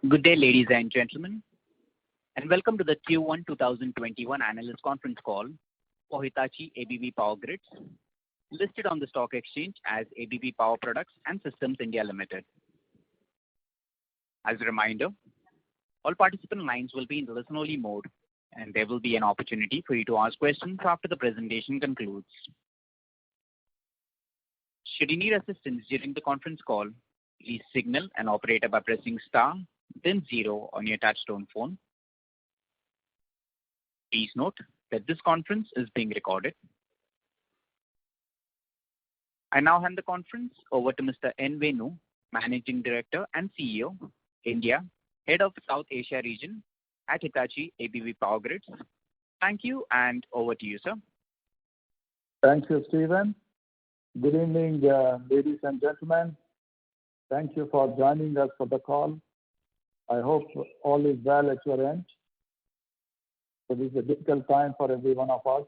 Good day, ladies and gentlemen, and welcome to the Q1 2021 Analyst Conference Call for Hitachi ABB Power Grids, listed on the stock exchange as ABB Power Products and Systems India Limited. As a reminder, all participant lines will be in listen-only mode, and there will be an opportunity for you to ask questions after the presentation concludes. Should you need assistance during the conference call, please signal an operator by pressing star then 0 on your touchtone phone. Please note that this conference is being recorded. I now hand the conference over to Mr. N. Venu, Managing Director and CEO, India, Head of South Asia region at Hitachi ABB Power Grids. Thank you, and over to you, sir. Thank you, Stephen. Good evening, ladies and gentlemen. Thank you for joining us for the call. I hope all is well at your end. It is a difficult time for every one of us,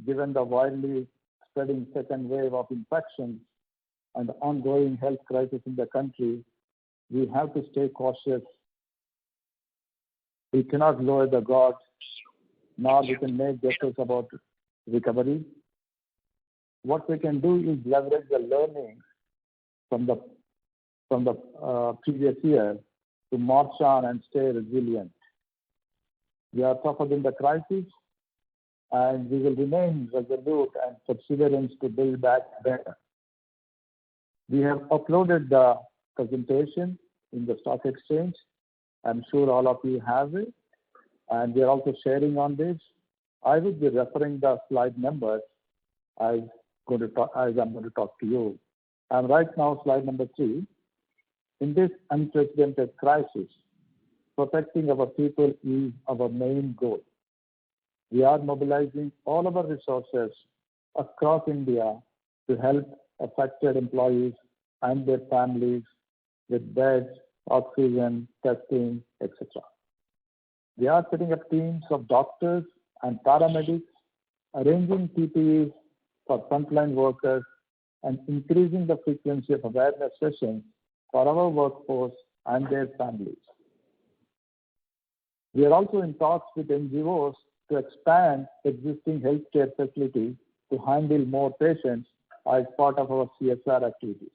given the widely spreading second wave of infections and the ongoing health crisis in the country. We have to stay cautious. We cannot lower the guard, nor we can make guesses about recovery. What we can do is leverage the learnings from the previous year to march on and stay resilient. We are tougher than the crisis, and we will remain resolute and perseverance to build back better. We have uploaded the presentation in the stock exchange. I'm sure all of you have it, and we are also sharing on this. I will be referring the slide numbers as I'm going to talk to you. I'm right now slide number 3. In this unprecedented crisis, protecting our people is our main goal. We are mobilizing all our resources across India to help affected employees and their families with beds, oxygen, testing, etc. We are setting up teams of doctors and paramedics, arranging PPEs for frontline workers, and increasing the frequency of awareness sessions for our workforce and their families. We are also in talks with NGOs to expand existing healthcare facilities to handle more patients as part of our CSR activities.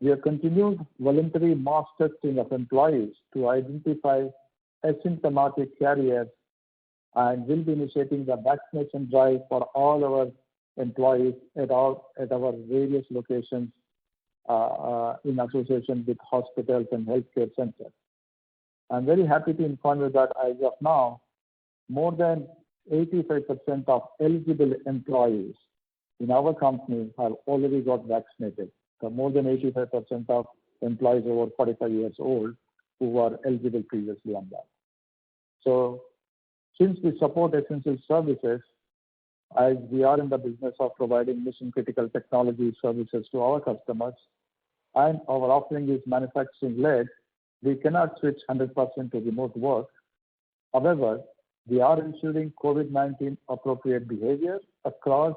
We have continued voluntary mass testing of employees to identify asymptomatic carriers and will be initiating the vaccination drive for all our employees at our various locations in association with hospitals and healthcare centers. I'm very happy to inform you that as of now, more than 85% of eligible employees in our company have already got vaccinated. So more than 85% of employees over 45 years old who were eligible previously on that. So since we support essential services, as we are in the business of providing mission critical technology services to our customers, and our offering is manufacturing led, we cannot switch 100% to remote work. However, we are ensuring COVID-19 appropriate behavior across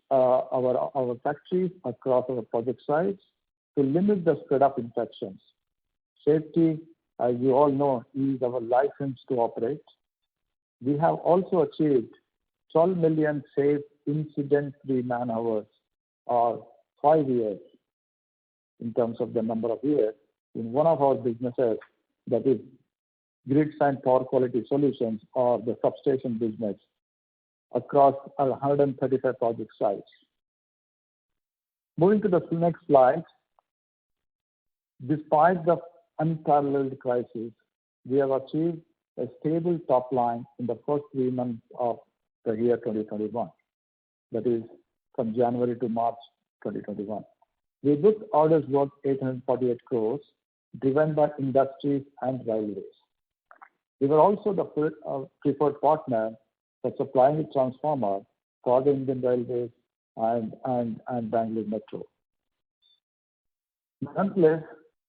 our factories, across our project sites to limit the spread of infections. Safety, as you all know, is our license to operate. We have also achieved 12 million safe incident-free man hours, or 5 years in terms of the number of years, in one of our businesses, that is Grids and Power Quality Solutions, or the substation business, across 135 project sites. Moving to the next slide, despite the unparalleled crisis, we have achieved a stable top line in the first 3 months of the year 2021, that is from January to March 2021. We booked orders worth 848 crores, driven by industries and railways. We were also the preferred partner for supplying a transformer for the Indian Railways and Bangalore Metro. Nonetheless,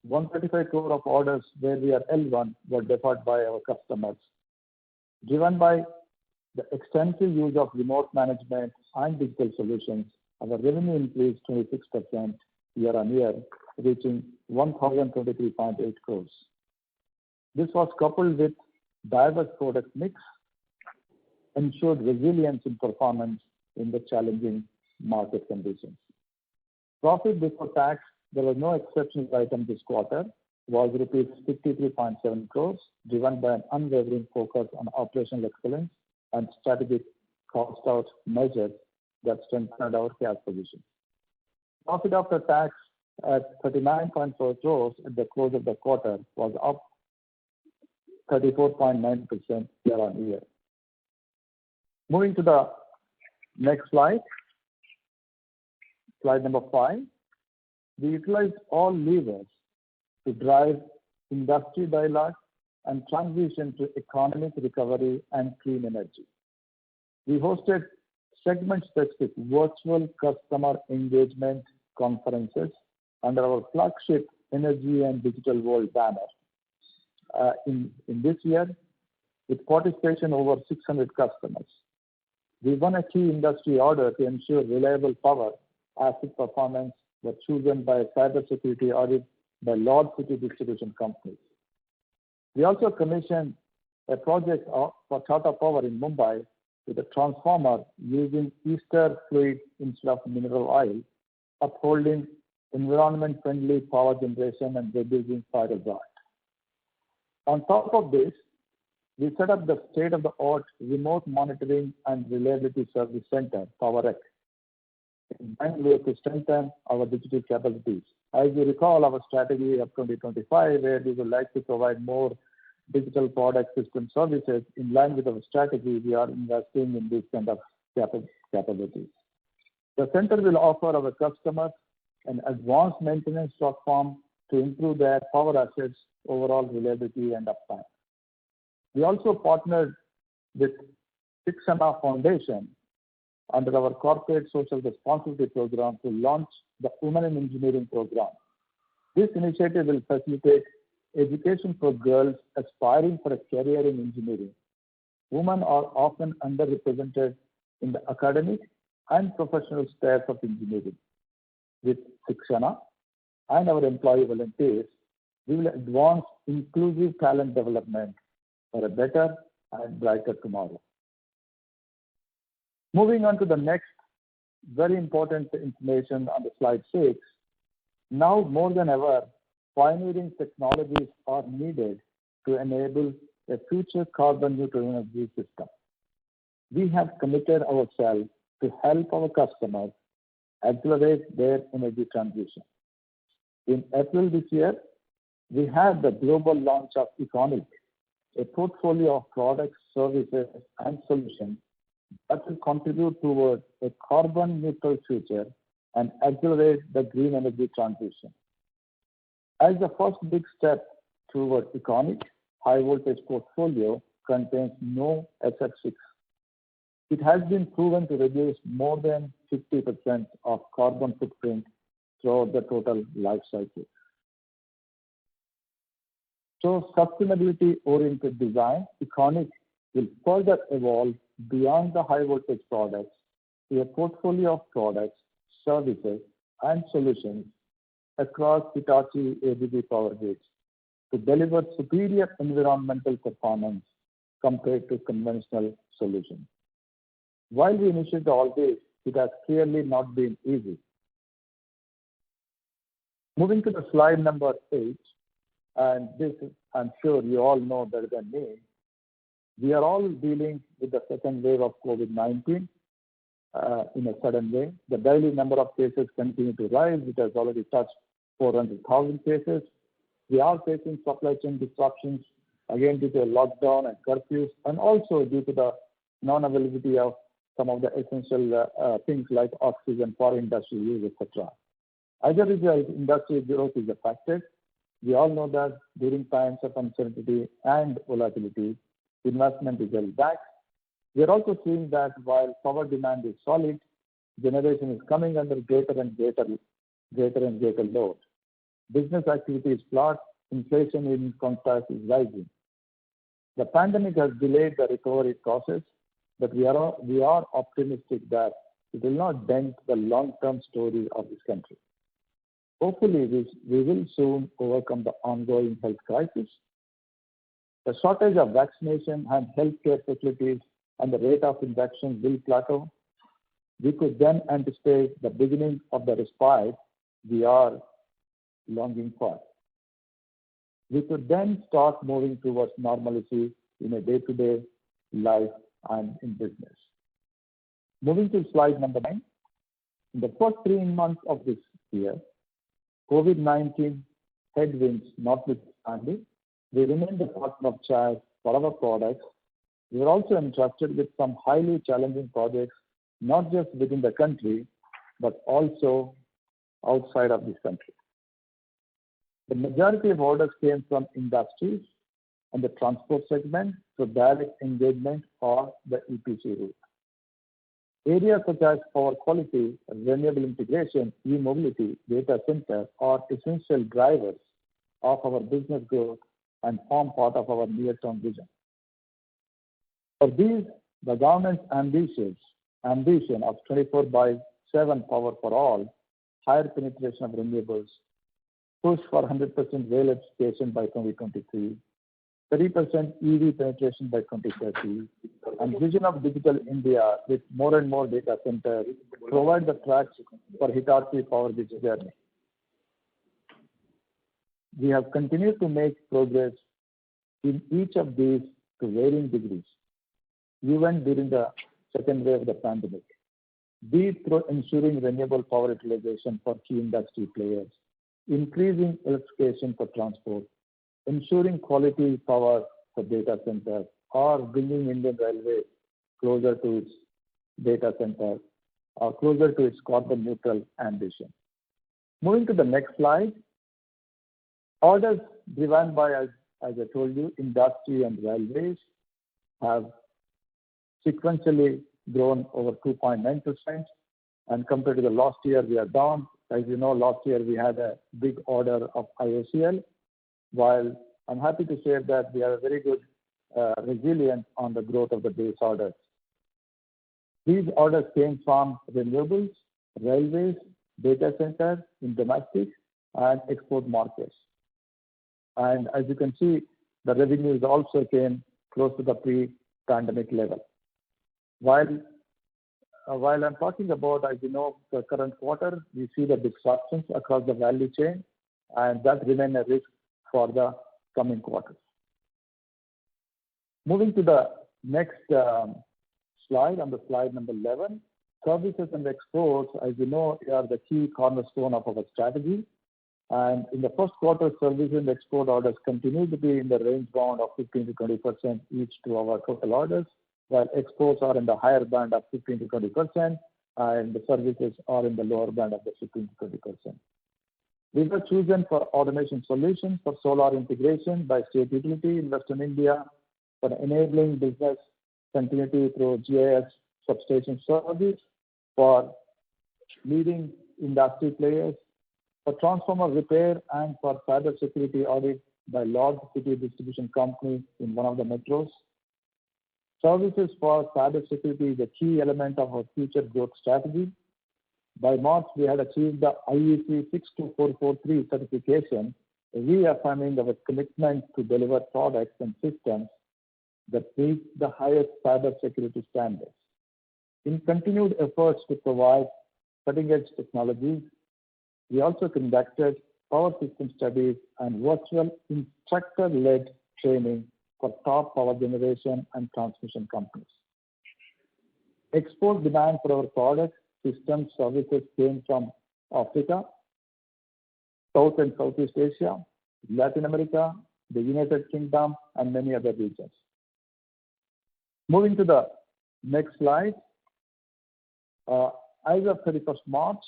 135 crore of orders where we are L1 were deferred by our customers. Driven by the extensive use of remote management and digital solutions, our revenue increased 26% year-on-year, reaching 1,023.8 crores. This was coupled with diverse product mix, ensured resilience in performance in the challenging market conditions. Profit before tax, there was no exceptional item this quarter, was rupees 53.7 crores, driven by an unwavering focus on operational excellence and strategic cost out measures that strengthened our cash position. Profit after tax at 39.4 crores at the close of the quarter was up 34.9% year-on-year. Moving to the next slide, slide number 5. We utilized all levers to drive industry dialogue and transition to economic recovery and clean energy. We hosted segment-specific virtual customer engagement conferences under our flagship Energy and Digital World banner. In this year, with participation over 600 customers. We won a key industry order to ensure reliable power asset performance was chosen by a cybersecurity audit by large city distribution companies. We also commissioned a project for Tata Power in Mumbai with a transformer using ester fluid instead of mineral oil, upholding environment-friendly power generation and reducing fire hazard. On top of this, we set up the state-of-the-art remote monitoring and reliability service center, PowerX, in Bangalore to strengthen our digital capabilities. As you recall, our strategy of 2025, where we would like to provide more digital product system services in line with our strategy, we are investing in this kind of capabilities. The center will offer our customers an advanced maintenance platform to improve their power assets, overall reliability and uptime. We also partnered with Shiksha Foundation under our corporate social responsibility program to launch the Women in Engineering program. This initiative will facilitate education for girls aspiring for a career in engineering. Women are often underrepresented in the academic and professional spheres of engineering. With Shiksha and our employee volunteers, we will advance inclusive talent development for a better and brighter tomorrow. Moving on to the next very important information on the slide 6. Now more than ever, pioneering technologies are needed to enable a future carbon neutral energy system. We have committed ourselves to help our customers accelerate their energy transition. In April this year, we had the global launch of Econiq, a portfolio of products, services, and solutions that will contribute towards a carbon neutral future and accelerate the green energy transition. As the first big step towards Econiq, high voltage portfolio contains no SF6. It has been proven to reduce more than 50% of carbon footprint throughout the total life cycle. So sustainability-oriented design, Econiq will further evolve beyond the high voltage products to a portfolio of products, services, and solutions across Hitachi ABB Power Grids to deliver superior environmental performance compared to conventional solutions. While we initiated all this, it has clearly not been easy. Moving to the slide number 8, and this I'm sure you all know better than me, we are all dealing with the second wave of COVID-19 in a sudden way. The daily number of cases continue to rise. It has already touched 400,000 cases. We are facing supply chain disruptions, again due to a lockdown and curfews, and also due to the non-availability of some of the essential things like oxygen for industry use, etc. As a result, industry growth is affected. We all know that during times of uncertainty and volatility, investment is held back. We are also seeing that while power demand is solid, generation is coming under greater and greater load. Business activity is flat, inflation in contrast is rising. The pandemic has delayed the recovery process, but we are optimistic that it will not dent the long-term story of this country. Hopefully, we will soon overcome the ongoing health crisis. The shortage of vaccination and healthcare facilities and the rate of infection will plateau. We could then anticipate the beginning of the respite we are longing for. We could then start moving towards normalcy in a day-to-day life and in business. Moving to slide number 9. In the first 3 months of this year, COVID-19 headwinds notwithstanding, we remain the partner of choice for our products. We are also entrusted with some highly challenging projects, not just within the country, but also outside of this country. The majority of orders came from industries and the transport segment through direct engagement or the EPC route. Areas such as power quality, renewable integration, e-mobility, data center are essential drivers of our business growth and form part of our near-term vision. For these, the government's ambition of 24/7 power for all, higher penetration of renewables, push for 100% rail electrification by 2023, 30% EV penetration by 2030, and vision of digital India with more and more data centers provide the tracks for Hitachi Power Grids journey. We have continued to make progress in each of these to varying degrees, even during the second wave of the pandemic, be it through ensuring renewable power utilization for key industry players, increasing electrification for transport, ensuring quality power for data centers, or bringing Indian Railways closer to its data center or closer to its carbon neutral ambition. Moving to the next slide. Orders driven by, as I told you, industry and railways have sequentially grown over 2.9%, and compared to the last year, we are down. As you know, last year we had a big order of IOCL, while I'm happy to say that we are very good resilience on the growth of the base orders. These orders came from renewables, railways, data centers in domestic and export markets. And as you can see, the revenues also came close to the pre-pandemic level. While I'm talking about, as you know, the current quarter, we see the disruptions across the value chain, and that remains a risk for the coming quarters. Moving to the next slide, on the slide number 11, services and exports, as you know, are the key cornerstone of our strategy. And in the first quarter, service and export orders continue to be in the range bound of 15 to 20% each to our total orders, while exports are in the higher band of 15 to 20%, and the services are in the lower band of the 15 to 20%. We were chosen for automation solutions for solar integration by state utility in Western India, for enabling business continuity through GIS substation service, for leading industry players, for transformer repair, and for cyber security audit by large city distribution company in one of the metros. Services for cyber security is a key element of our future growth strategy. By March, we had achieved the IEC 62443 certification, reaffirming our commitment to deliver products and systems that meet the highest cyber security standards. In continued efforts to provide cutting-edge technologies, we also conducted power system studies and virtual instructor-led training for top power generation and transmission companies. Export demand for our products, systems, services came from Africa, South and Southeast Asia, Latin America, the United Kingdom, and many other regions. Moving to the next slide. As of 31st March,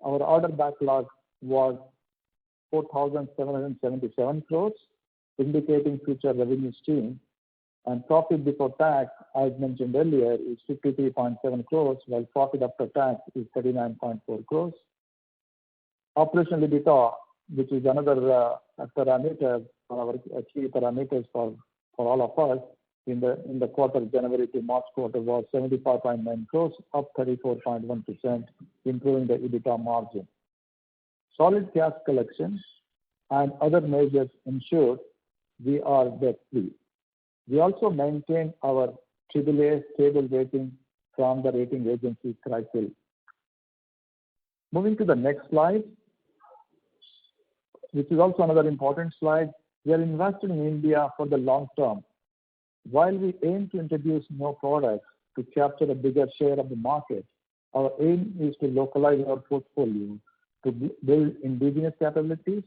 our order backlog was 4,777 crores, indicating future revenue stream, and profit before tax, as mentioned earlier, is 53.7 crores, while profit after tax is 39.4 crores. Operational EBITDA, which is another parameter, our key parameters for all of us, in the quarter January to March quarter was 75.9 crores, up 34.1%, improving the EBITDA margin. solid cash collection, and other measures ensure we are debt-free. We also maintain our AAA stable rating from the rating agency CRISIL. Moving to the next slide, which is also another important slide. We are invested in India for the long term. While we aim to introduce new products to capture a bigger share of the market, our aim is to localize our portfolio to build indigenous capabilities.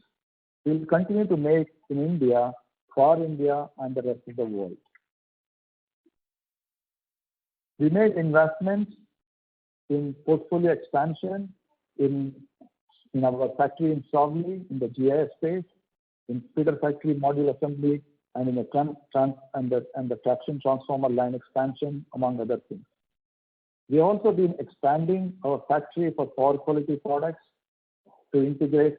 We will continue to make in India, for India and the rest of the world. We made investments in portfolio expansion in our factory in Savli, in the GIS space, in feeder factory module assembly, and in the traction transformer line expansion, among other things. We have also been expanding our factory for power quality products to integrate,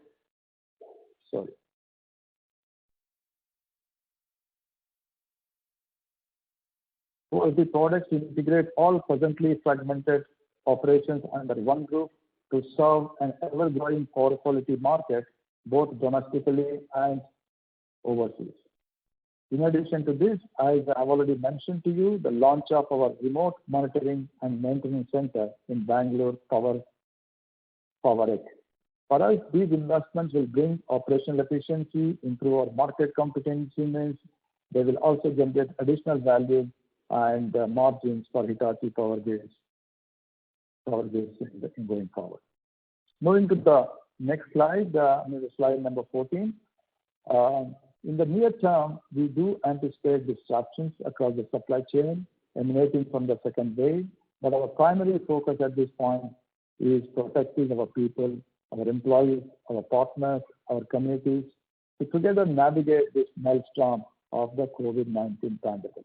quality products to integrate all presently fragmented operations under one group to serve an ever-growing power quality market, both domestically and overseas. In addition to this, as I've already mentioned to you, the launch of our remote monitoring and maintenance center in Bangalore, Power X. For us, these investments will bring operational efficiency, improve our market competencies. They will also generate additional value and margins for Hitachi Power Grids going forward. Moving to the next slide, slide number 14. In the near term, we do anticipate disruptions across the supply chain emanating from the second wave, but our primary focus at this point is protecting our people, our employees, our partners, our communities, to together navigate this maelstrom of the COVID-19 pandemic.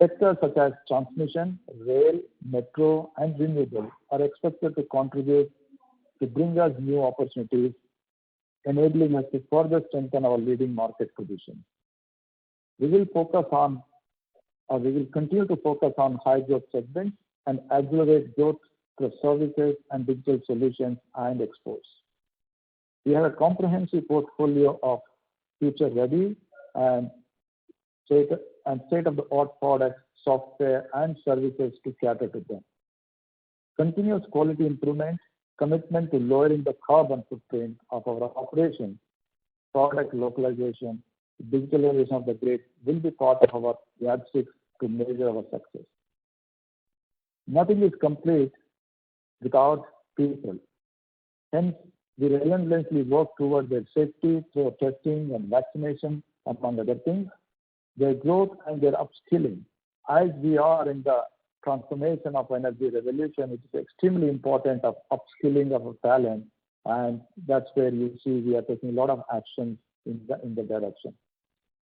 Sectors such as transmission, rail, metro, and renewable are expected to contribute to bring us new opportunities, enabling us to further strengthen our leading market position. We will continue to focus on high growth segments and accelerate growth through services and digital solutions and exports. We have a comprehensive portfolio of future-ready and state-of-the-art products, software, and services to cater to them. Continuous quality improvement, commitment to lowering the carbon footprint of our operations, product localization, digitalization of the grid will be part of our yardsticks to measure our success. Nothing is complete without people. Hence, we relentlessly work towards their safety through testing and vaccination, among other things, their growth and their upskilling. As we are in the transformation of energy revolution, it is extremely important of upskilling of our talent, and that's where you see we are taking a lot of action in the direction.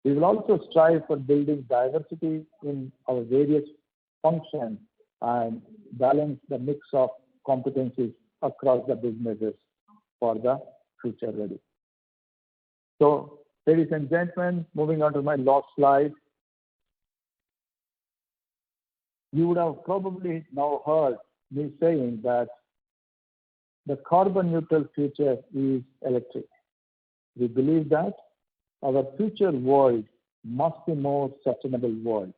We will also strive for building diversity in our various functions and balance the mix of competencies across the businesses for the future ready. So, ladies and gentlemen, moving on to my last slide. You would have probably now heard me saying that the carbon neutral future is electric. We believe that our future world must be more sustainable world.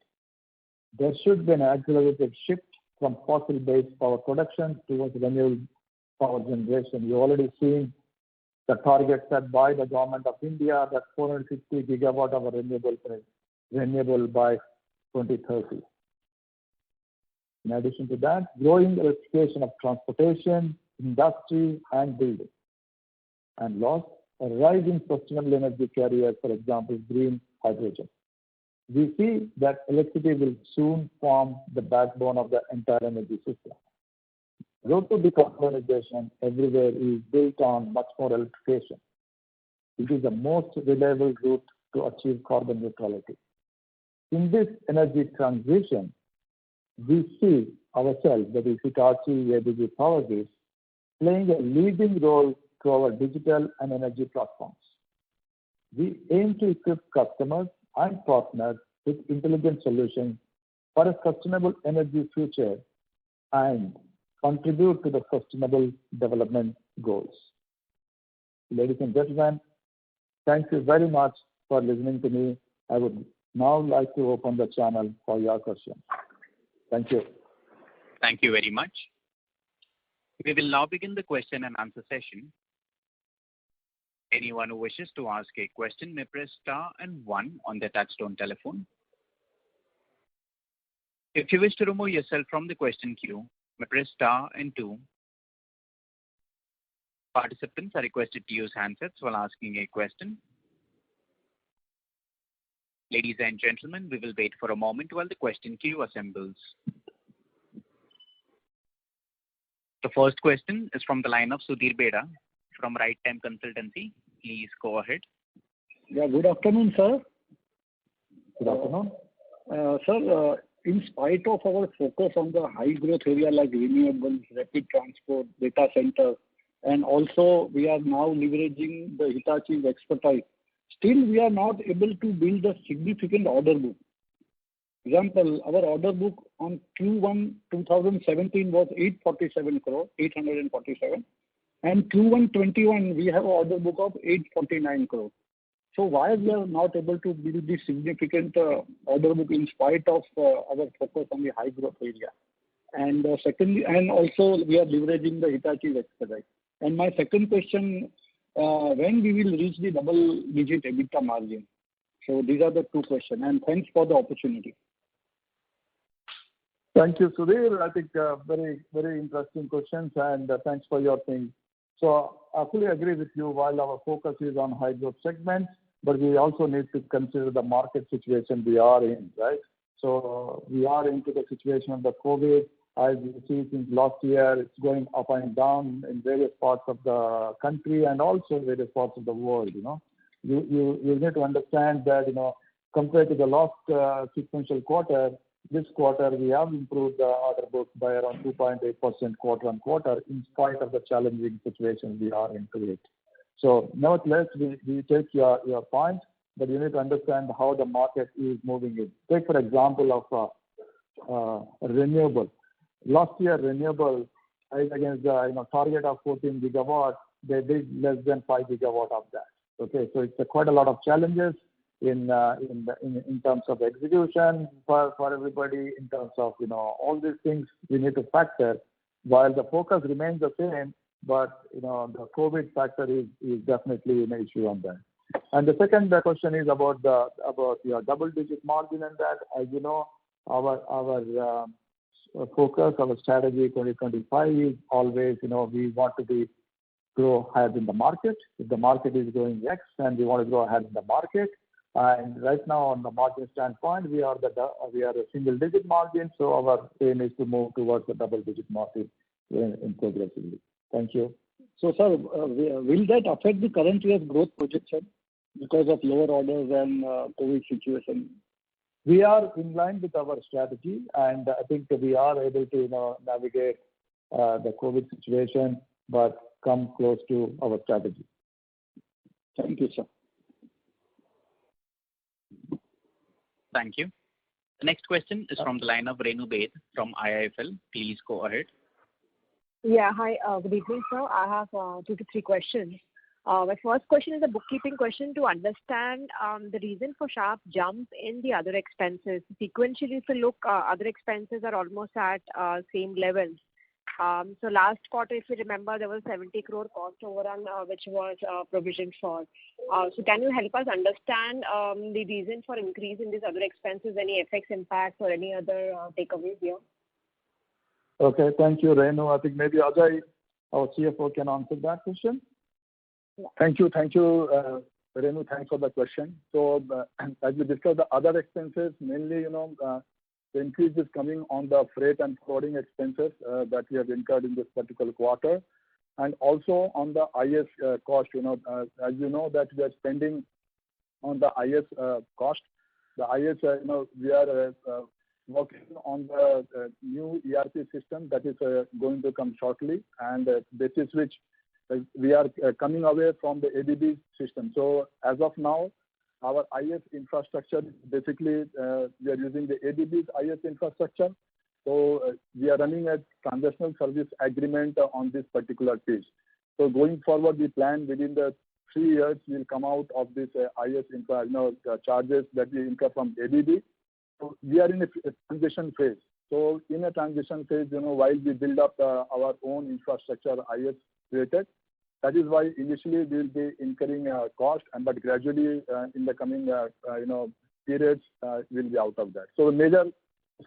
There should be an accelerated shift from fossil-based power production towards renewable power generation. You've already seen the target set by the government of India, that 450 gigawatt of renewable by 2030. In addition to that, growing electrification of transportation, industry, and building. And last, a rising sustainable energy carrier, for example, green hydrogen. We see that electricity will soon form the backbone of the entire energy system. Road to decarbonization everywhere is built on much more electrification. It is the most reliable route to achieve carbon neutrality. In this energy transition, we see ourselves, that is Hitachi ABB Power Grids, playing a leading role through our digital and energy platforms. We aim to equip customers and partners with intelligent solutions for a sustainable energy future and contribute to the sustainable development goals. Ladies and gentlemen, thank you very much for listening to me. I would now like to open the channel for your questions. Thank you. Thank you very much. We will now begin the question and answer session. Anyone who wishes to ask a question may press star and 1 on their touchtone telephone. If you wish to remove yourself from the question queue, may press star and 2. Participants are requested to use handsets while asking a question. Ladies and gentlemen, we will wait for a moment while the question queue assembles. The first question is from the line of Sudhir Beda from Right Time Consultancy. Please go ahead. Yeah, good afternoon, sir. Good afternoon. Sir, in spite of our focus on the high growth area like renewables, rapid transport, data centers, and also we are now leveraging the Hitachi's expertise, still we are not able to build a significant order book. Example, our order book on Q1 2017 was 847 crore, 847, and Q1 21 we have an order book of 849 crore. So why we are not able to build this significant order book in spite of our focus on the high growth area? And secondly, and also we are leveraging the Hitachi's expertise. And my second question, when we will reach the double-digit EBITDA margin? So these are the two questions. And thanks for the opportunity. Thank you, Sudhir. I think very, very interesting questions, and thanks for your thing. So I fully agree with you. While our focus is on high growth segments, but we also need to consider the market situation we are in, right? So we are into the situation of the COVID. As you see, since last year, it's going up and down in various parts of the country and also various parts of the world. You need to understand that compared to the last sequential quarter, this quarter we have improved the order book by around 2.8% quarter on quarter, in spite of the challenging situation we are into it. So nevertheless, we take your point, but you need to understand how the market is moving it. Take for example of renewable. Last year, renewable against the target of 14 gigawatts, they did less than 5 gigawatt of that. Okay, so it's quite a lot of challenges in terms of execution for everybody, in terms of all these things we need to factor. While the focus remains the same, but the COVID factor is definitely an issue on that. And the second question is about your double-digit margin and that. As you know, our focus, our strategy 2025 is always, we want to grow higher than the market. If the market is growing X, then we want to grow ahead in the market. And right now, on the margin standpoint, we are a single-digit margin, so our aim is to move towards the double-digit margin in progressively. Thank you. So, sir, will that affect the current year's growth projection because of lower orders and COVID situation? We are in line with our strategy, and I think we are able to navigate the COVID situation, but come close to our strategy. Thank you, sir. Thank you. The next question is from the line of Renu Baid from IIFL. Please go ahead. Yeah, hi. Good evening, sir. I have 2 to 3 questions. My first question is a bookkeeping question to understand the reason for sharp jump in the other expenses. Sequentially, if you look, other expenses are almost at same levels. So last quarter, if you remember, there was 70 crore cost overrun which was provisioned for. So can you help us understand the reason for increase in these other expenses, any effects impact or any other takeaways here? Okay, thank you, Renu. I think maybe Ajay, our CFO, can answer that question. Yeah. Thank you, Renu. Thanks for the question. So as we discussed, the other expenses mainly, the increase is coming on the freight and forwarding expenses that we have incurred in this particular quarter, and also on the IS cost. As you know that we are spending on the IS cost. The IS, we are working on the new ERP system that is going to come shortly, and this is which we are coming away from the ABB system. So as of now, our IS infrastructure, basically we are using the ABB's IS infrastructure. So we are running a transactional service agreement on this particular piece. So going forward, we plan within the 3 years, we'll come out of this IS charges that we incur from ABB. So we are in a transition phase. So in a transition phase, while we build up our own infrastructure, IS related, that is why initially we will be incurring cost, but gradually in the coming periods, we'll be out of that. So major is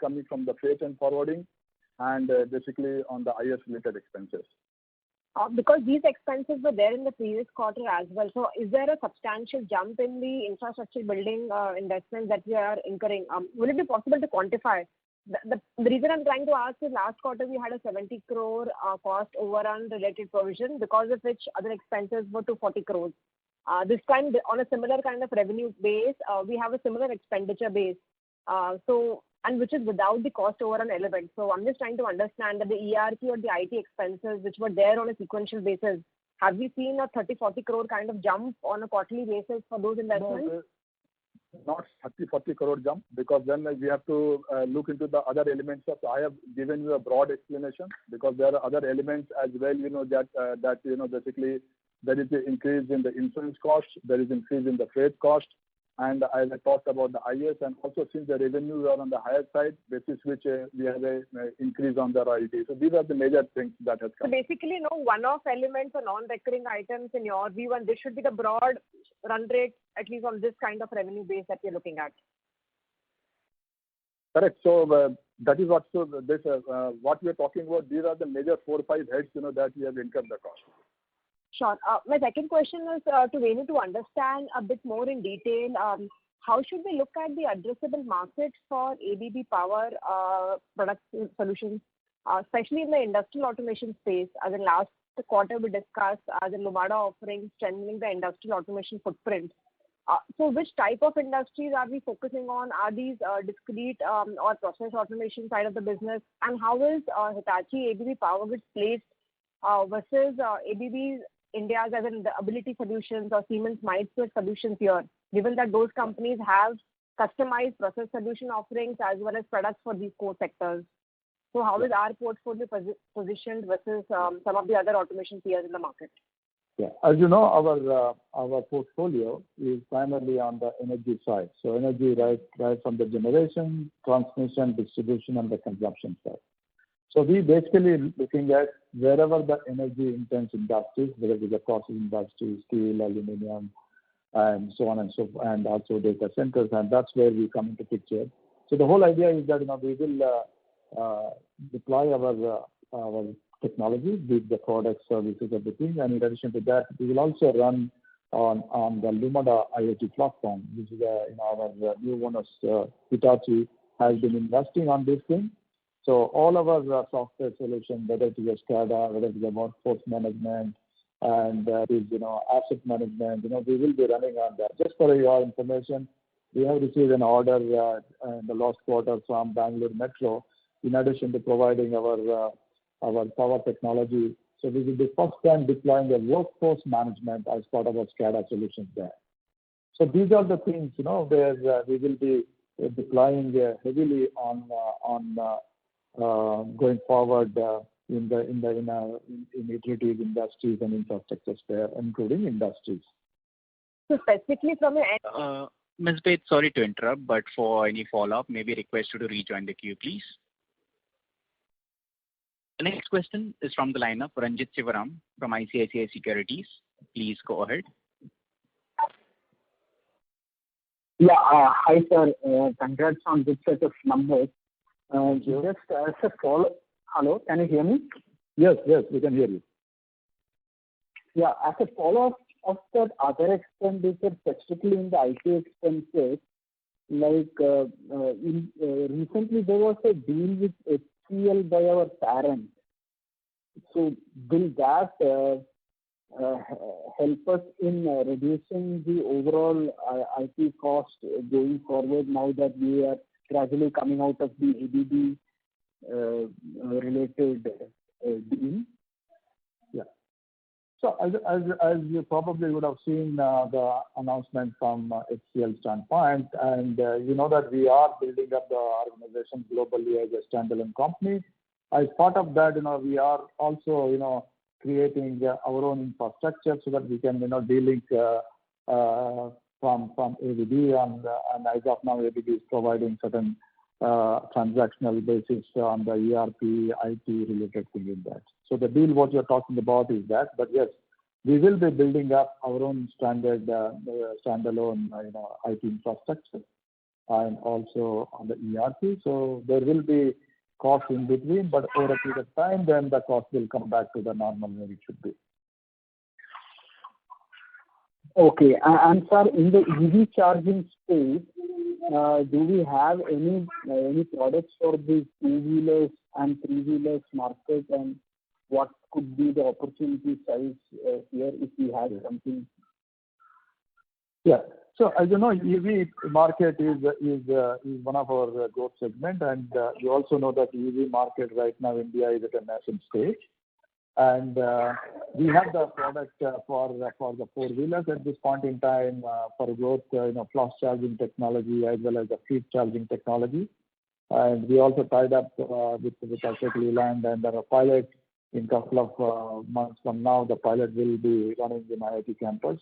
coming from the freight and forwarding, and basically on the IS related expenses. Because these expenses were there in the previous quarter as well. So is there a substantial jump in the infrastructure building investments that we are incurring? Will it be possible to quantify? The reason I'm trying to ask is last quarter we had a 70 crore cost overrun related provision, because of which other expenses were 240 crores. This time on a similar kind of revenue base, we have a similar expenditure base. And which is without the cost overrun element. So I'm just trying to understand that the ERP or the IT expenses which were there on a sequential basis, have we seen a 30-40 crore kind of jump on a quarterly basis for those investments? No, not 30-40 crore jump, because then we have to look into the other elements. I have given you a broad explanation, because there are other elements as well, basically there is an increase in the insurance cost, there is increase in the freight cost, and as I talked about the IS, and also since the revenues are on the higher side, basis which we have an increase on the royalty. So these are the major things that has come. So basically, no one-off elements or non-recurring items in your view, and this should be the broad run rate, at least on this kind of revenue base that we're looking at. Correct. So that is what what we are talking about. These are the major 4 or 5 heads, that we have incurred the cost. Sure. My second question is to Venu to understand a bit more in detail. How should we look at the addressable market for ABB Power product solutions, especially in the industrial automation space? As in last quarter we discussed as in Lumada offering strengthening the industrial automation footprint. So which type of industries are we focusing on? Are these discrete or process automation side of the business? And how is Hitachi ABB Power Grids placed versus ABB's India's as in the Ability Solutions or Siemens MindSphere Solutions here, given that those companies have customized process solution offerings as well as products for these core sectors? So how is our portfolio positioned versus some of the other automation peers in the market? Yeah, as you know, our portfolio is primarily on the energy side. So energy right from the generation, transmission, distribution, and the consumption side. So we basically looking at wherever the energy intense industries, whether it is the process industry, steel, aluminum, and so on and so forth, and also data centers, and that's where we come into picture. So the whole idea is that we will deploy our technology with the products, services, everything, and in addition to that, we will also run on the Lumada IoT platform, which is our new owners, Hitachi, has been investing on this thing. So all of our software solution, whether it is a SCADA, whether it is a workforce management, and asset management, we will be running on that. Just for your information, we have received an order in the last quarter from Bangalore Metro, in addition to providing our power technology. So we will be first time deploying a workforce management as part of our SCADA solutions there. So these are the things, where we will be deploying heavily on going forward in utilities, industries, and infrastructure there, including industries. So specifically from your Ms. Baid, sorry to interrupt, but for any follow-up, maybe request you to rejoin the queue, please. The next question is from the line of Ranjit Sivaram from ICICI Securities. Please go ahead. Yeah, hi sir. Congrats on good set of numbers. Just as a follow-up, hello, can you hear me? Yes, we can hear you. Yeah, as a follow-up of that other expenditure, specifically in the IT expenses, like recently there was a deal with HCL by our parent. So will that help us in reducing the overall IT cost going forward now that we are gradually coming out of the ABB related deal? Yeah. So as you probably would have seen the announcement from HCL standpoint, and you know that we are building up the organization globally as a standalone company. As part of that, we are also creating our own infrastructure so that we can, de-link from ABB, and as of now, ABB is providing certain transactional basis on the ERP, IT related thing in that. So the deal what you're talking about is that, but yes, we will be building up our own standalone, IT infrastructure and also on the ERP. So there will be costs in between, but over a period of time, then the cost will come back to the normal where it should be. Okay. And sir, in the EV charging space, do we have any products for the two-wheelers and three-wheelers market, and what could be the opportunity size here if we have something? Yeah. So as you know, EV market is one of our growth segment, and you also know that EV market right now India is at a nascent stage, and we have the product for the four-wheelers at this point in time for growth, fast charging technology as well as the fleet charging technology, and we also tied up with Ashok Leyland, and a pilot in couple of months from now. The pilot will be running in IIT campus.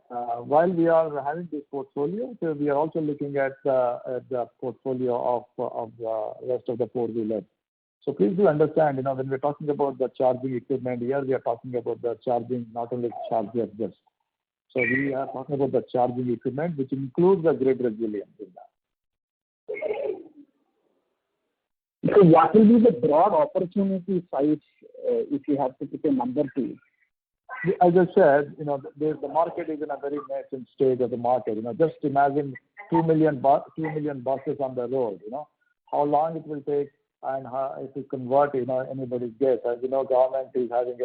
While we are having this portfolio, so we are also looking at the portfolio of the rest of the four-wheelers. So please do understand, when we're talking about the charging equipment here, we are talking about the charging, not only chargers just. So we are talking about the charging equipment, which includes the grid resilience in that. So what will be the broad opportunity size if you have to put a number to it? As I said, the market is in a very nascent stage of the market. Just imagine 2 million buses on the road. How long it will take and how it will convert, anybody's guess. As you know, government is having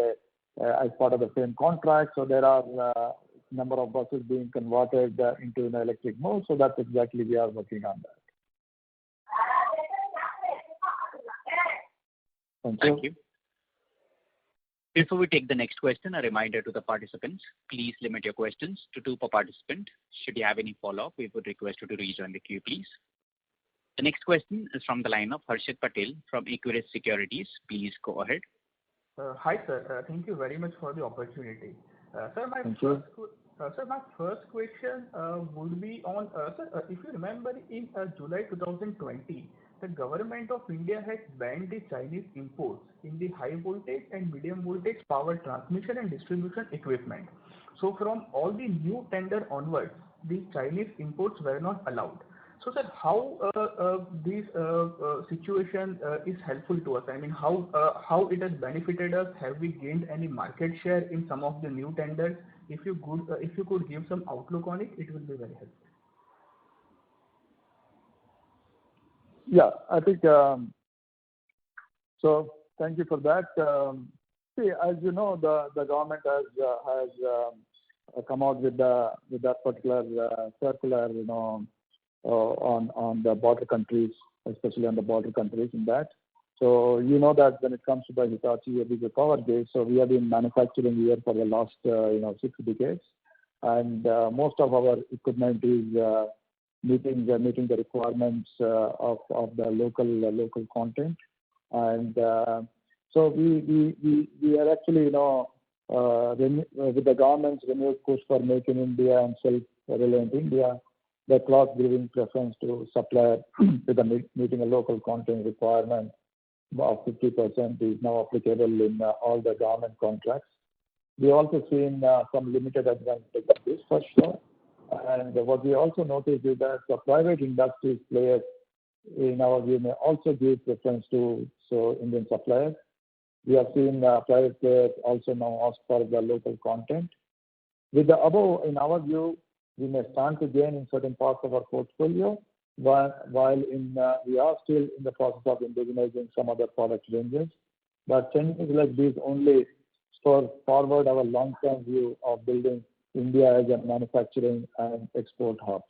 as part of the same contract, so there are number of buses being converted into an electric mode. So that's exactly we are working on that. Thank you. Before we take the next question, a reminder to the participants, please limit your questions to 2 per participant. Should you have any follow-up, we would request you to rejoin the queue, please. The next question is from the line of Harshit Patel from Equirus Securities. Please go ahead. Hi, sir. Thank you very much for the opportunity. Sir, my first question would be on, sir, if you remember in July 2020, the government of India had banned the Chinese imports in the high voltage and medium voltage power transmission and distribution equipment. So from all the new tender onwards, the Chinese imports were not allowed. So sir, how this situation is helpful to us? I mean, how it has benefited us? Have we gained any market share in some of the new tenders? If you could give some outlook on it, it will be very helpful. Yeah, I think so. Thank you for that. See, as you know, the government has come out with that particular circular, on the border countries, especially on the border countries in that. So you know that when it comes to the Hitachi ABB Power Grids, so we have been manufacturing here for the last 6 decades, and most of our equipment is meeting the requirements of the local content, and so we are actually with the government's renewed push for Make in India and self-reliant India, the clause giving preference to supplier with the meeting a local content requirement of 50% is now applicable in all the government contracts. We also seen some limited advantage of this for sure. And what we also noticed is that the private industry players, in our view, may also give preference to Indian suppliers. We have seen private players also now ask for the local content. With the above, in our view, we may stand to gain in certain parts of our portfolio, while we are still in the process of indigenizing some other product ranges. But changes like these only spur forward our long-term view of building India as a manufacturing and export hub.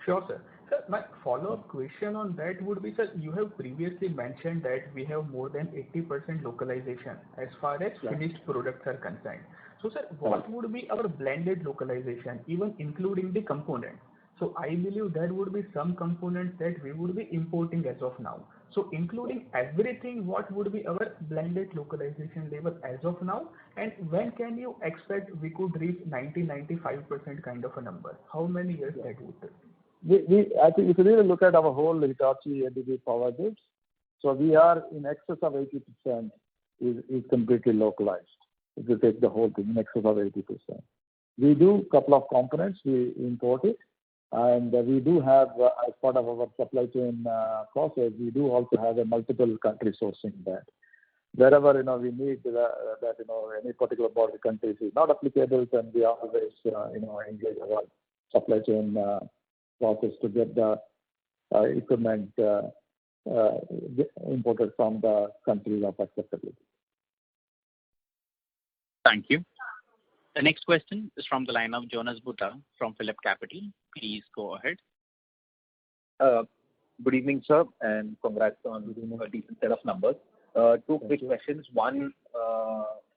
Sure, sir. Sir, my follow-up question on that would be, sir, you have previously mentioned that we have more than 80% localization as far as finished products are concerned. So, sir, what would be our blended localization, even including the components? So, I believe there would be some components that we would be importing as of now. So including everything, what would be our blended localization level as of now? And when can you expect we could reach 90-95% kind of a number? How many years that would take? I think if you really look at our whole Hitachi ABB Power Grids, so we are in excess of 80% is completely localized. If you take the whole thing, in excess of 80%. We do a couple of components, we import it, and we do have, as part of our supply chain process, we do also have a multiple country sourcing that. Wherever we need that any particular border countries is not applicable, then we always engage our supply chain process to get the equipment imported from the countries of acceptability. Thank you. The next question is from the line of Jonas Bhutta from Phillip Capital. Please go ahead. Good evening, sir, and congrats on a decent set of numbers. Two quick questions. One,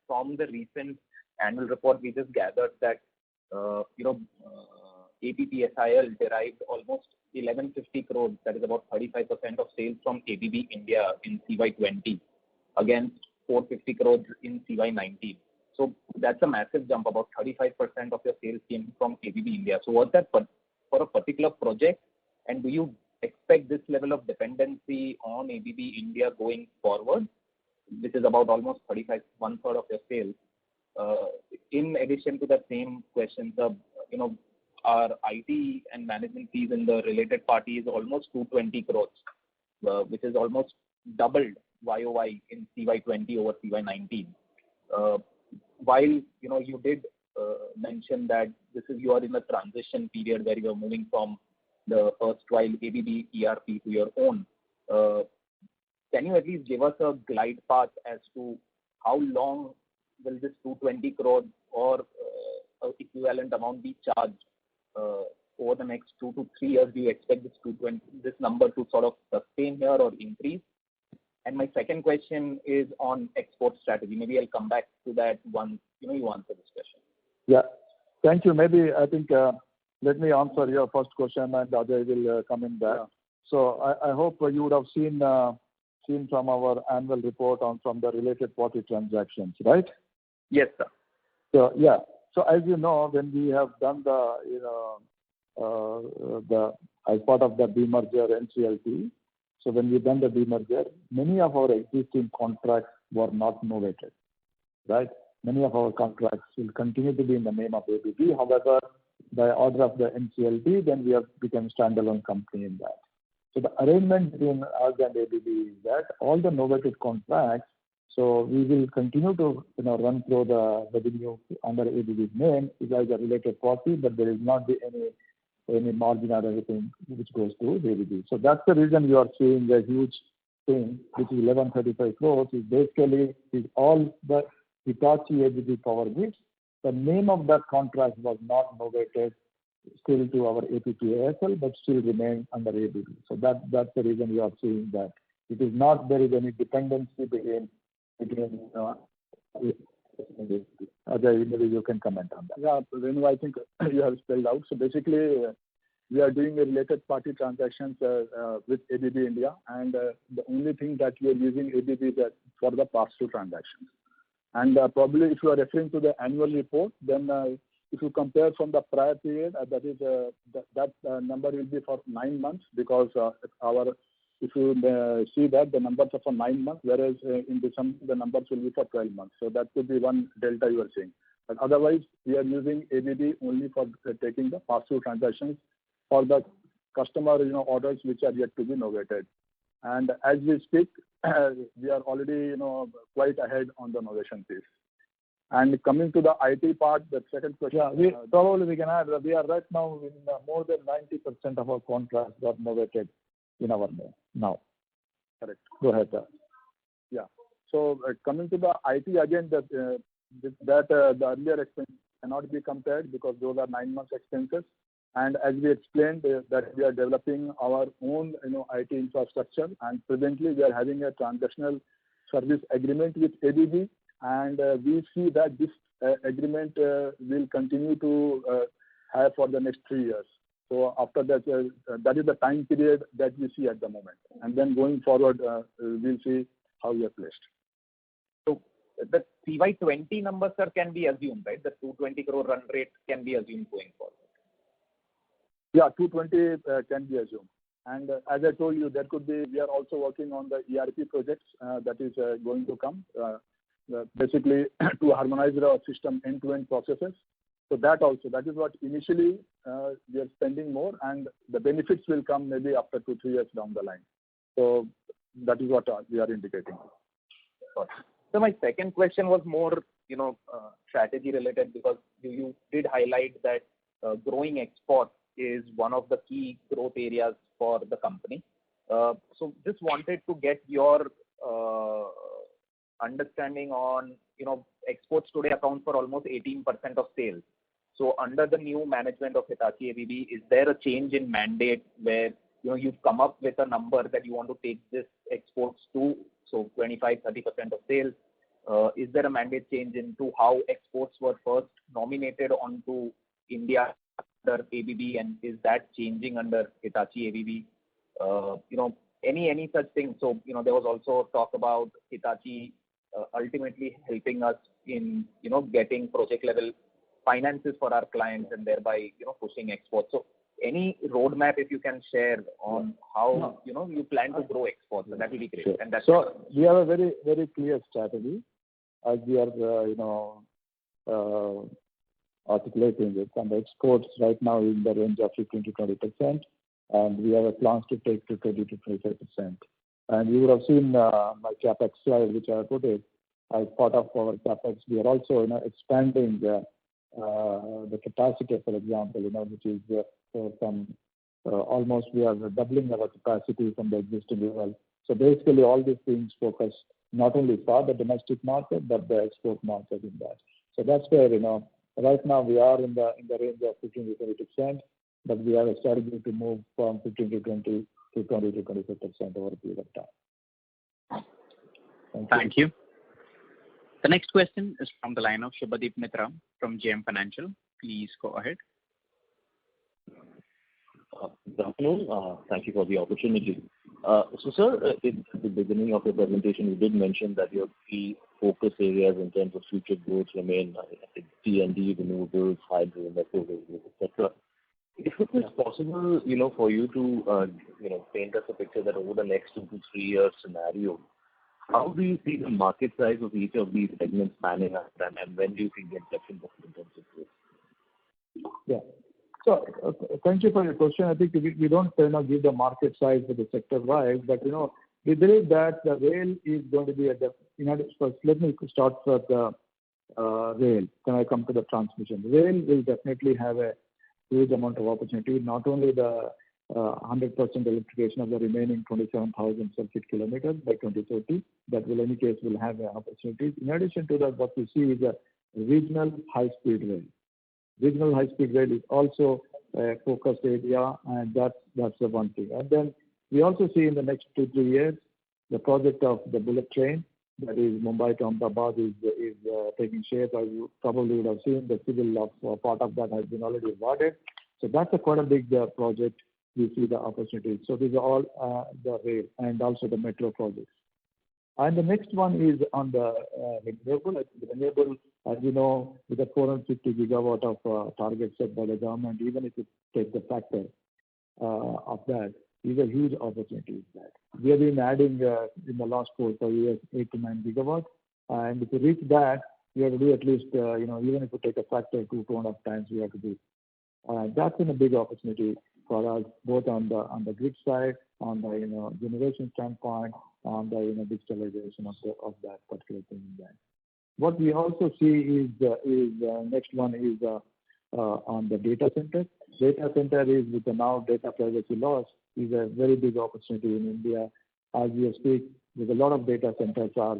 from the recent annual report, we just gathered that APPSIL derived almost 1150 crores, that is about 35% of sales from ABB India in CY20 against 450 crores in CY19. So that's a massive jump. About 35% of your sales came from ABB India. So was that for a particular project? And do you expect this level of dependency on ABB India going forward, which is about almost 35, one-third of your sales? In addition to the same questions, our IT and management fees in the related party is almost 220 crores, which is almost doubled YOY in CY20 over CY19. While you did mention that you are in a transition period where you are moving from the erstwhile ABB ERP to your own, can you at least give us a glide path as to how long will this 220 crores or equivalent amount be charged over the next 2 to 3 years? Do you expect this number to sort of sustain here or increase? And my second question is on export strategy. Maybe I'll come back to that once you answer this question. Yeah, thank you. Maybe I think let me answer your first question and Ajay will come in there. So I hope you would have seen from our annual report from the related party transactions, right? Yes, sir. So yeah. So as you know, when we have done the as part of the demerger NCLT, so when we've done the demerger, many of our existing contracts were not novated, right? Many of our contracts will continue to be in the name of ABB. However, by order of the NCLT, then we have become standalone company in that. So the arrangement between us and ABB is that all the novated contracts, so we will continue to run through the revenue under ABB's name as a related party, but there is not be any margin or anything which goes to ABB. So that's the reason you are seeing a huge thing, which is 1135 crores, is basically all the Hitachi ABB Power Grids. The name of that contract was not novated still to our APPSIL, but still remain under ABB. So that's the reason you are seeing that. It is not there is any dependency between Ajay, maybe you can comment on that. Yeah, Renu, I think you have spelled out. So basically, we are doing a related party transactions with ABB India, and the only thing that we are using ABB is for the pass-through transactions. And probably if you are referring to the annual report, then if you compare from the prior period, that is that number will be for 9 months, because if you see that the numbers are for 9 months, whereas in December the numbers will be for 12 months. So that could be one delta you are seeing. But otherwise, we are using ABB only for taking the pass-through transactions for the customer orders which are yet to be novated. And as we speak, we are already quite ahead on the novation piece. And coming to the IT part, the second question. Yeah, we can add that we are right now in more than 90% of our contracts got novated in our name now. Correct. Go ahead, sir. Yeah. So coming to the IT again, the earlier expenses cannot be compared because those are 9 months expenses. And as we explained that we are developing our own IT infrastructure, and presently we are having a transactional service agreement with ABB, and we see that this agreement will continue to have for the next 3 years. So after that, that is the time period that we see at the moment. And then going forward, we'll see how we are placed. So the CY20 number, sir, can be assumed, right? The 220 crore run rate can be assumed going forward. Yeah, 220 can be assumed. And as I told you, we are also working on the ERP projects that is going to come, basically to harmonize our system end-to-end processes. So that is what initially we are spending more, and the benefits will come maybe after 2-3 years down the line. So that is what we are indicating. So my second question was more, strategy related, because you did highlight that growing exports is one of the key growth areas for the company. So just wanted to get your understanding on, exports today account for almost 18% of sales. So under the new management of Hitachi ABB, is there a change in mandate where you've come up with a number that you want to take this exports to, so 25-30% of sales? Is there a mandate change into how exports were first nominated onto India under ABB, and is that changing under Hitachi ABB? Any such thing. So there was also talk about Hitachi ultimately helping us in getting project level finances for our clients and thereby pushing exports. So any roadmap if you can share on how you plan to grow exports, that will be great. Sure. And that's so we have a very, very clear strategy as we are articulating it. And the exports right now is in the range of 15 to 20%, and we have a plans to take to 20 to 25%. And you would have seen my capex slide, which I put it as part of our capex. We are also expanding the capacity, for example, which is from almost we are doubling our capacity from the existing level. So basically, all these things focus not only for the domestic market but the export market in that. So that's where right now we are in the range of 15 to 20%, but we have a strategy to move from 15 to 20 to 20 to 25% over a period of time. Thank you. The next question is from the line of Shubhadeep Mitra from JM Financial. Please go ahead. Good afternoon. Thank you for the opportunity. So, sir, in the beginning of your presentation, you did mention that your key focus areas in terms of future growth remain T&D, renewables, hydro, metro railways, etc. If it is possible, for you to, paint us a picture that over the next 2 to 3 year scenario, how do you see the market size of each of these segments panning out, and when do you think the inflection point in terms of growth? Yeah. So thank you for your question. I think we don't give the market size for the sector-wise, but we believe that the rail is going to be at the first. Let me start with the rail. Then I come to the transmission. Rail will definitely have a huge amount of opportunity. Not only the 100% electrification of the remaining 27,000 circuit kilometers by 2030, that will, in any case, will have opportunities. In addition to that, what we see is a regional high-speed rail. Regional high-speed rail is also a focused area, and that's the one thing. And then we also see in the next 2-3 years, the project of the bullet train, that is Mumbai to Ahmedabad, is taking shape. As you probably would have seen, the civil part of that has been already awarded. So that's quite a big project. We see the opportunities. So these are all the rail and also the metro projects. And the next one is on the renewable. Renewable, as you know, with the 450 gigawatt of target set by the government, even if you take the factor of that, is a huge opportunity in that. We have been adding in the last 4 years 8 to 9 gigawatt, and if you reach that, we have to do at least even if you take a factor 2.5 times, we have to do. That's been a big opportunity for us, both on the grid side, on the generation standpoint, on the digitalization of that particular thing in that. What we also see is next one is on the data center. Data center is with the now data privacy laws is a very big opportunity in India. As we speak, there's a lot of data centers are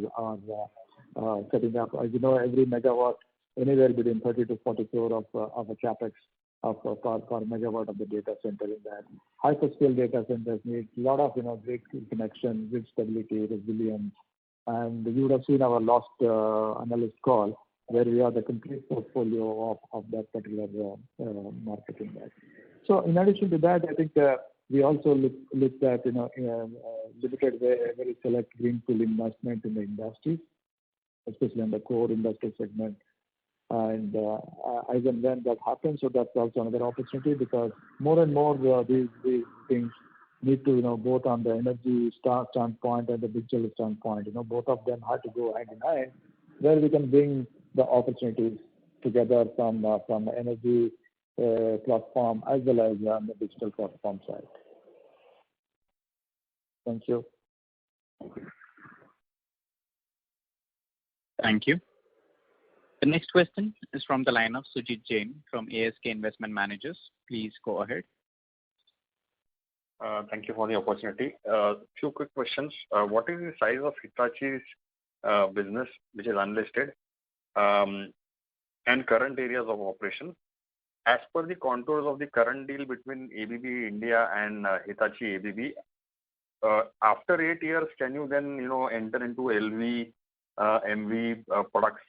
setting up. As you know, every megawatt, anywhere between 30 to 40 crore of a capex per megawatt of the data center in that. Hyperscale data centers need a lot of grid connection, grid stability, resilience. And you would have seen our last analyst call where we have the complete portfolio of that particular market in that. So in addition to that, I think we also looked at limited very select greenfield investment in the industries, especially in the core industry segment. And as and when that happens, so that's also another opportunity because more and more these things need to, both on the energy standpoint and the digital standpoint, both of them have to go hand in hand, where we can bring the opportunities together from the energy platform as well as on the digital platform side. Thank you. Thank you. The next question is from the line of Sujit Jain from ASK Investment Managers. Please go ahead. Thank you for the opportunity. Few quick questions. What is the size of Hitachi's business, which is unlisted, and current areas of operation? As per the contours of the current deal between ABB India and Hitachi ABB, after 8 years, can you then enter into LV, MV products,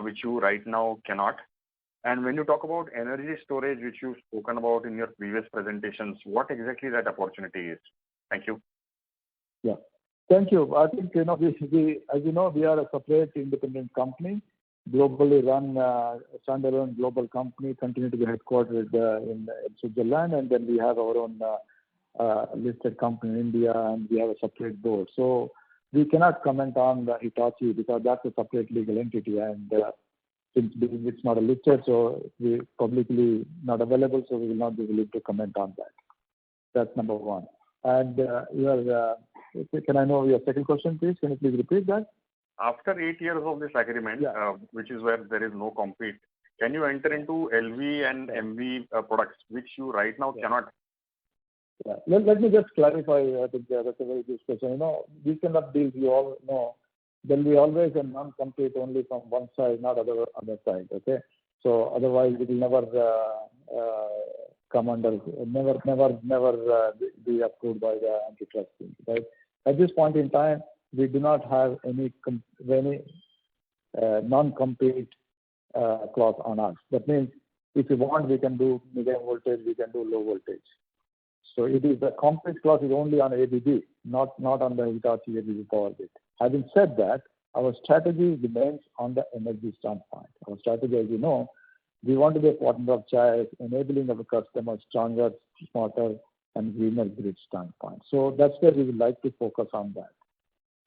which you right now cannot? And when you talk about energy storage, which you've spoken about in your previous presentations, what exactly that opportunity is? Thank you. Yeah. Thank you. I think, as you know, we are a separate independent company, globally run, standalone global company, continue to be headquartered in Switzerland, and then we have our own listed company in India, and we have a separate board. So we cannot comment on the Hitachi because that's a separate legal entity, and since it's not a listed, so we publicly not available, so we will not be able to comment on that. That's number one. And can I know your second question, please? Can you please repeat that? After 8 years of this agreement, which is where there is no compete, can you enter into LV and MV products, which you right now cannot? Yeah. Let me just clarify. I think that's a very good question. These kind of deals, you all know, there'll be always a non-compete only from one side, not other side. Okay, so otherwise it will never come under, never be approved by the antitrust team. Right? At this point in time, we do not have any non-compete clause on us. That means if you want, we can do medium voltage, we can do low voltage. So it is the compete clause is only on ABB, not on the Hitachi ABB Power Grid. Having said that, our strategy remains on the energy standpoint. Our strategy, as you know, we want to be a partner of choice, enabling our customers stronger, smarter, and greener grid standpoint. So that's where we would like to focus on that.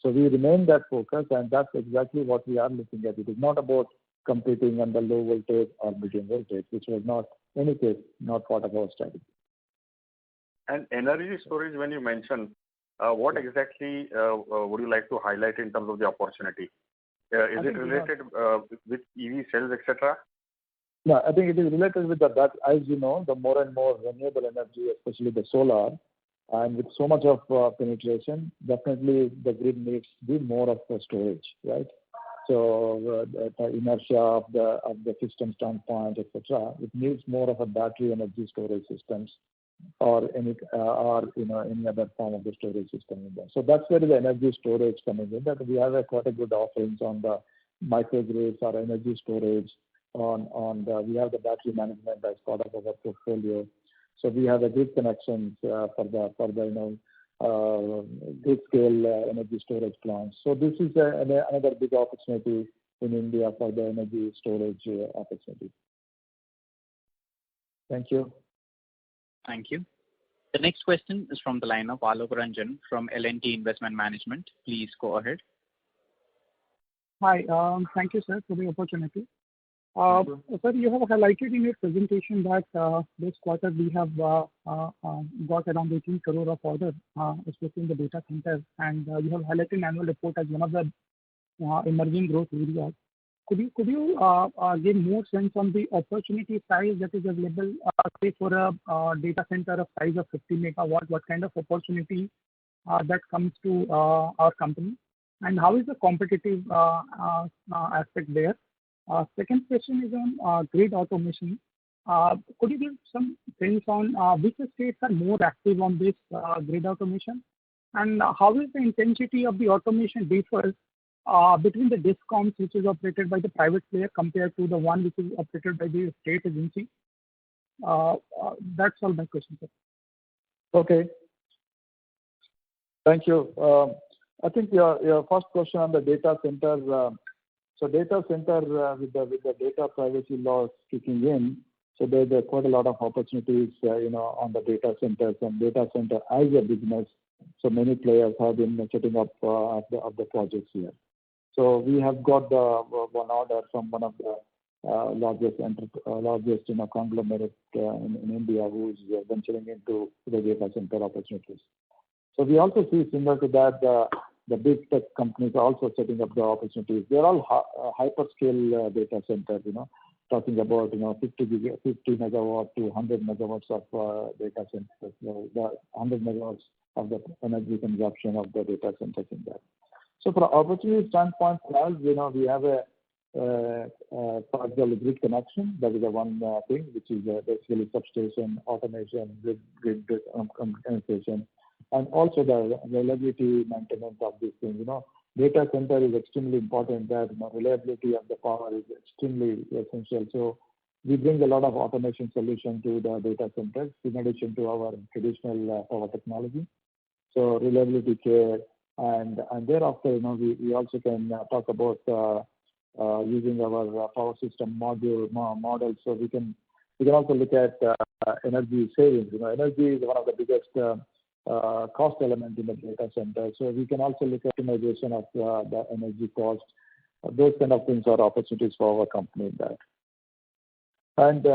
So we remain that focus, and that's exactly what we are looking at. It is not about competing on the low voltage or medium voltage, which was not, in any case, not part of our strategy. And energy storage, when you mention, what exactly would you like to highlight in terms of the opportunity? Is it related with EV cells, etc.? No, I think it is related with that. As you know, the more and more renewable energy, especially the solar, and with so much of penetration, definitely the grid needs to be more of the storage, right? So the inertia of the system standpoint, etc., it needs more of a battery energy storage systems or any other form of the storage system in there. So that's where the energy storage coming in. That we have quite a good offerings on the microgrids or energy storage. We have the battery management as part of our portfolio. So we have a grid connections for the grid scale energy storage plants. So this is another big opportunity in India for the energy storage opportunity. Thank you. Thank you. The next question is from the line of Alok Ranjan from L&T Investment Management. Please go ahead. Hi. Thank you, sir, for the opportunity. Sir, you have highlighted in your presentation that this quarter we have got around 18 crore of order, especially in the data center, and you have highlighted annual report as one of the emerging growth areas. Could you give more sense on the opportunity size that is available, say for a data center of size of 50 megawatt? What kind of opportunity that comes to our company, and how is the competitive aspect there? Second question is on grid automation. Could you give some sense on which states are more active on this grid automation, and how is the intensity of the automation differs between the DISCOMs, which is operated by the private player, compared to the one which is operated by the state agency? That's all my questions, sir. Okay. Thank you. I think your first question on the data center. So data center with the data privacy laws kicking in, so there are quite a lot of opportunities, on the data centers and data center as a business. So many players have been setting up of the projects here. So we have got the one order from one of the largest conglomerate in India who is venturing into the data center opportunities. So we also see similar to that the big tech companies are also setting up the opportunities. They're all hyperscale data centers, talking about 50 megawatt to 100 megawatts of data centers. The 100 megawatts of the energy consumption of the data centers in that. So from opportunity standpoint, for us, we have a for example, grid connection. That is the one thing, which is basically substation automation, grid communication, and also the reliability maintenance of these things. Data center is extremely important. That reliability of the power is extremely essential. So we bring a lot of automation solution to the data centers in addition to our traditional power technology. So reliability care, and thereafter, we also can talk about using our power system models. So we can also look at energy savings. Energy is one of the biggest cost element in the data center. So we can also look at optimization of the energy cost. Those kind of things are opportunities for our company in that. And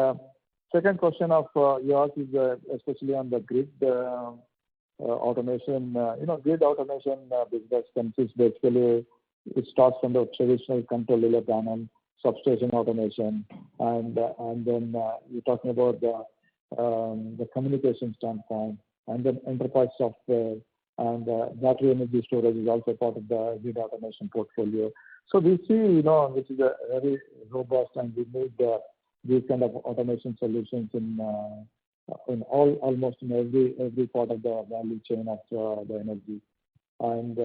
second question of yours is especially on the grid automation. Grid automation business consists basically, it starts from the traditional control layer panel, substation automation, and then you're talking about the communication standpoint, and then enterprise software, and battery energy storage is also part of the grid automation portfolio. So we see, which is a very robust, and we need these kind of automation solutions in almost in every part of the value chain of the energy. And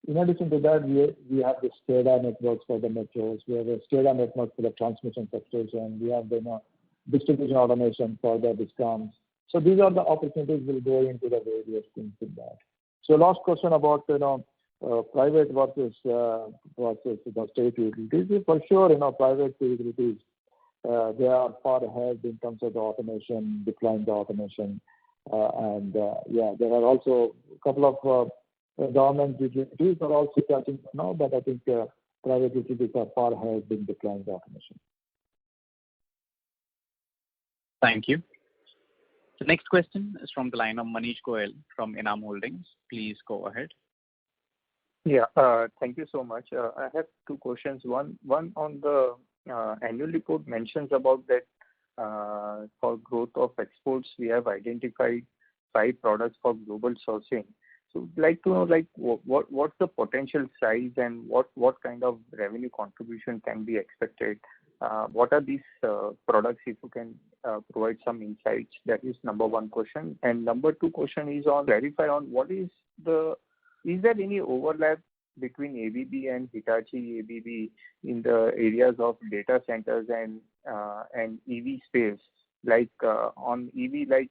in addition to that, we have the SCADA networks for the metros. We have a SCADA network for the transmission substation. We have the distribution automation for the DISCOMs. So these are the opportunities we'll go into the various things in that. So last question about private versus the state utilities. For sure, private utilities, they are far ahead in terms of the automation, deploying the automation, and there are also a couple of government utilities are also catching up now, but I think private utilities are far ahead in deploying the automation. Thank you. The next question is from the line of Manish Goyal from Enam Holdings. Please go ahead. Yeah, thank you so much. I have two questions. One on the annual report mentions about that for growth of exports, we have identified 5 products for global sourcing. So I'd like to know, what's the potential size and what kind of revenue contribution can be expected? What are these products, if you can provide some insights? That is number one question. And number two question is on clarify on is there any overlap between ABB and Hitachi ABB in the areas of data centers and EV space? Like on EV,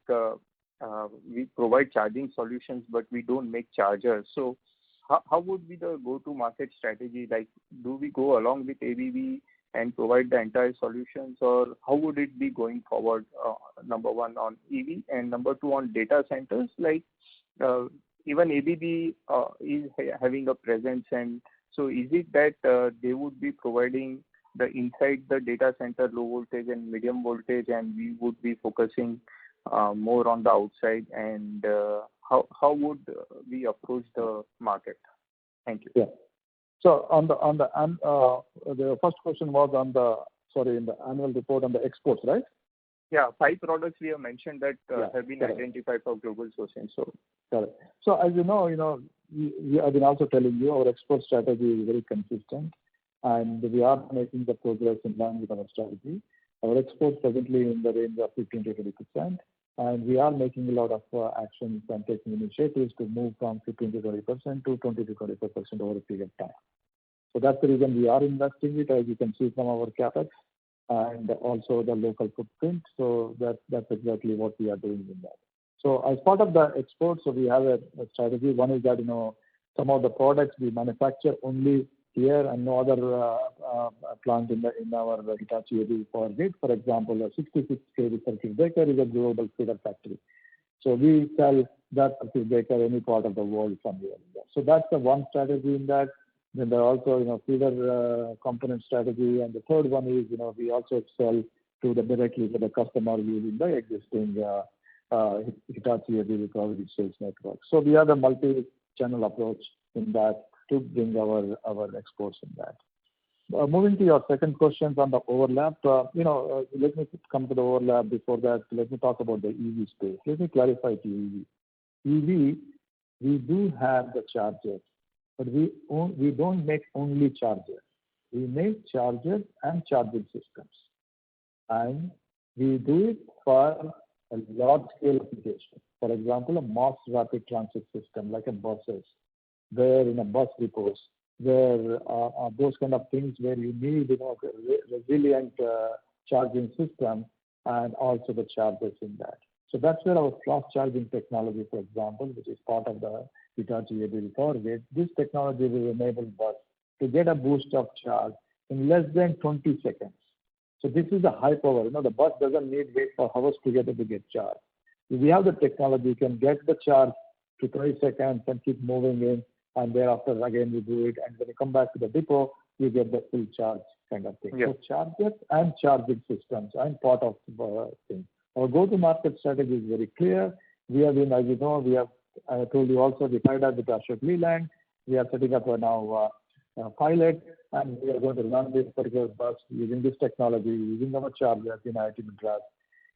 we provide charging solutions, but we don't make chargers. So how would be the go-to-market strategy? Like, do we go along with ABB and provide the entire solutions, or how would it be going forward? Number one on EV, and number two on data centers. Like even ABB is having a presence, and so is it that they would be providing the inside the data center low voltage and medium voltage, and we would be focusing more on the outside, and how would we approach the market? Thank you. Yeah. So on the first question was in the annual report on the exports, right? Yeah, 5 products we have mentioned that have been identified for global sourcing. So, correct. So as you know, I've been also telling you our export strategy is very consistent, and we are making the progress in line with our strategy. Our exports presently in the range of 15 to 20%, and we are making a lot of actions and taking initiatives to move from 15 to 20% to 20 to 25% over a period of time. So that's the reason we are investing it, as you can see from our capex. and also the local footprint. So that's exactly what we are doing in that. So as part of the export, so we have a strategy. One is that, some of the products we manufacture only here and no other plant in our Hitachi ABB Power Grid. For example, a 66 kV circuit breaker is a global feeder factory. So we sell that circuit breaker any part of the world from here. So that's the one strategy in that. Then there are also, feeder component strategy. And the third one is, we also sell directly to the customer using the existing Hitachi ABB Power Grid sales network. So we have a multi-channel approach in that to bring our exports in that. Moving to your second question on the overlap, let me come to the overlap. Before that, let me talk about the EV space. Let me clarify to you EV, we do have the chargers, but we don't make only chargers. We make chargers and charging systems. And we do it for a large-scale application. For example, a mass rapid transit system like a buses, where in a bus depots, where those kind of things where you need resilient charging system and also the chargers in that. So that's where our fast charging technology, for example, which is part of the Hitachi ABB Power Grid, this technology will enable bus to get a boost of charge in less than 20 seconds. So this is the high power. The bus doesn't need wait for hours together to get charged. If we have the technology, you can get the charge to 30 seconds and keep moving in, and thereafter again we do it, and when you come back to the depot, you get the full charge kind of thing. Yeah. So chargers and charging systems and part of the thing. Our go-to-market strategy is very clear. We have been, as you know, I told you also, we tied up with Ashok Leyland. We are setting up now a pilot, and we are going to run this particular bus using this technology, using our chargers in IIT Madras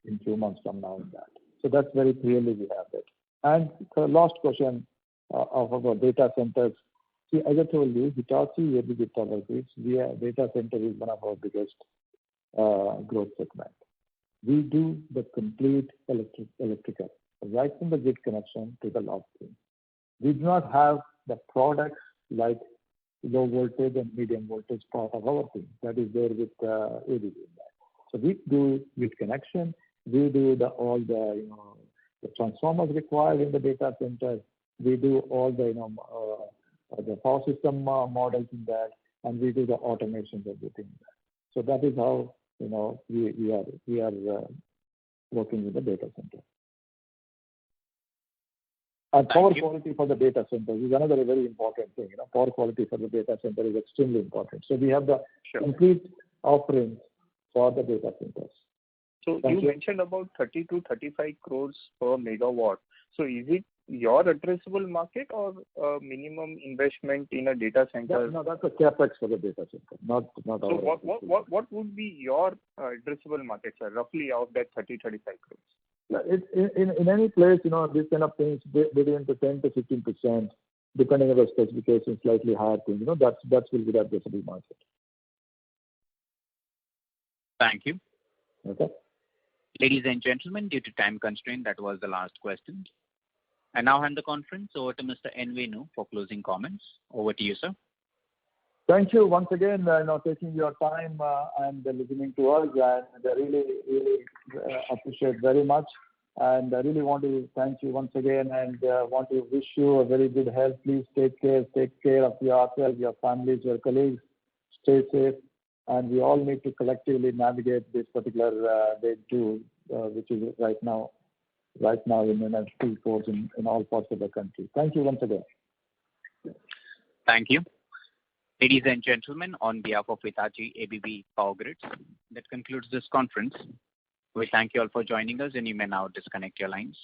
in 2 months from now in that. So that's very clearly we have it. And the last question of our data centers. See, as I told you, Hitachi ABB Power Grids, data center is one of our biggest growth segment. We do the complete electrical, right from the grid connection to the log thing. We do not have the products like low voltage and medium voltage part of our thing. That is there with ABB. So we do grid connection. We do all the transformers required in the data center. We do all the power system models in that, and we do the automations everything in that. So that is how we are working with the data center. And power quality for the data center is another very important thing. Power quality for the data center is extremely important. So we have the complete offerings for the data centers. So you mentioned about 30 to 35 crores per megawatt. So is it your addressable market or minimum investment in a data center? No, that's a capex for the data center, not our. So what would be your addressable market, sir, roughly of that 30-35 crores? In any place, these kind of things between 10 to 15%, depending on the specifications, slightly higher thing. That will be the addressable market. Thank you. Okay. Ladies and gentlemen, due to time constraint, that was the last question. I now hand the conference over to Mr. N. Venu for closing comments. Over to you, sir. Thank you once again, taking your time and listening to us, and I really appreciate very much. And I really want to thank you once again, and want to wish you a very good health. Please take care of yourself, your families, your colleagues. Stay safe, and we all need to collectively navigate this particular day too, which is right now in a full force in all parts of the country. Thank you once again. Thank you. Ladies and gentlemen, on behalf of Hitachi ABB Power Grids, that concludes this conference. We thank you all for joining us, and you may now disconnect your lines.